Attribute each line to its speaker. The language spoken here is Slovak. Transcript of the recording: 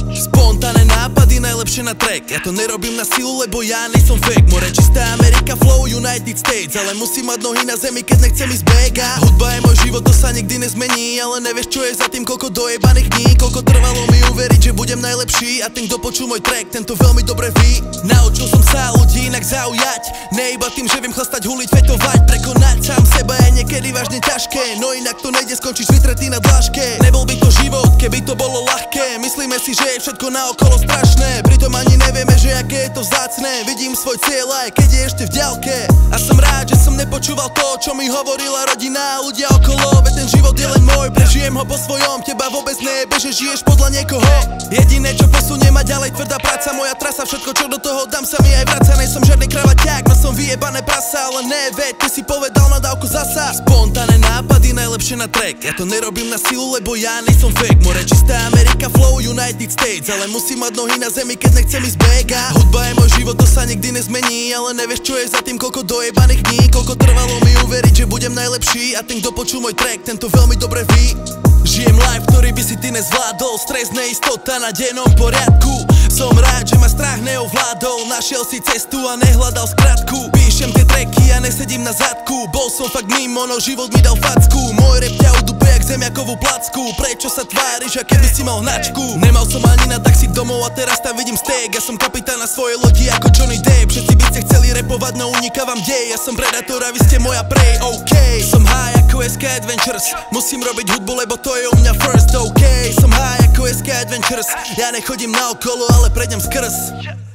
Speaker 1: Spontánne nápady najlepšie na track. Ja to nerobím na silu, lebo ja nejsom fake. More čistá Amerika, flow United States. Ale musím mať nohy na zemi, keď nechcem ísť back. Hudba je môj život, to sa nikdy nezmení. Ale nevieš, čo je za tým, koľko dojebaných dní. Koľko trvalo mi uveriť, že budem najlepší. A ten, kto počul môj track, tento veľmi dobre ví. Naučil som sa ľudí inak zaujať. Ne iba tým, že viem chlastať, huliť, fetovať. Prekonať sám seba je niekedy vážne ťažké. No inak to nejde, skončíš vytretý na dlažke. Nebol by to život, keby to bolo ľahké. Myslíme si, že je všetko naokolo strašné. Pritom ani nevieme, že aké je to vzácne. Vidím svoj cieľ, aj keď je ešte v ďalke. A som rád, že som nepočúval to, čo mi hovorila rodina a ľudia okolo. Veď ten život je len môj, prežijem ho po svojom. Teba vôbec nejebe, že žiješ podľa niekoho. Jediné, čo posunie ma ďalej, tvrdá práca. Moja trasa, všetko, čo do toho dám, sa mi aj vraca. Nejsom žiadny kravaťák, no som vyjebané prasa. Ale ne, veď, ty si povedal na dávku zasa. Spontánne nápady najlepšie na track. Ja to nerobím na silu, lebo ja nejsom fake. More čistá Amerika, flow United States. Ale musím mať nohy na zemi, keď nechcem ísť back. Hudba je môj život, to sa nikdy nezmení. Ale nevieš, čo je za tým, koľko dojebaných dní. Koľko trvalo mi uveriť, že budem najlepší. A ten, kto počul môj track, tento veľmi dobre ví. Žijem life, ktorý by si ty nezvládol. Stres, neistota na dennom poriadku. Som rád, že ma strach neovládol. Našiel si cestu a nehľadal skratku. Píšem tie tracky a nesedím na zadku. Bol som fakt mimo, no život mi dal facku. Môj rap ťa udupe jak zemiakovú placku. Prečo sa tváriš, a keby si mal hnačku? Nemal som ani na taxík domov a teraz tam vidím steak. Ja som kapitán na svojej lodi ako Johnny Depp. Všetci by ste chceli repovať, no unikávam dej. Ja som predator a vy ste moja prey, OK. Som high ako SK Adventures. Musím robiť hudbu, lebo to je u mňa first, OK. Som high ako SK Adventures. Ja nechodím naokolo, ale prejdem skrz.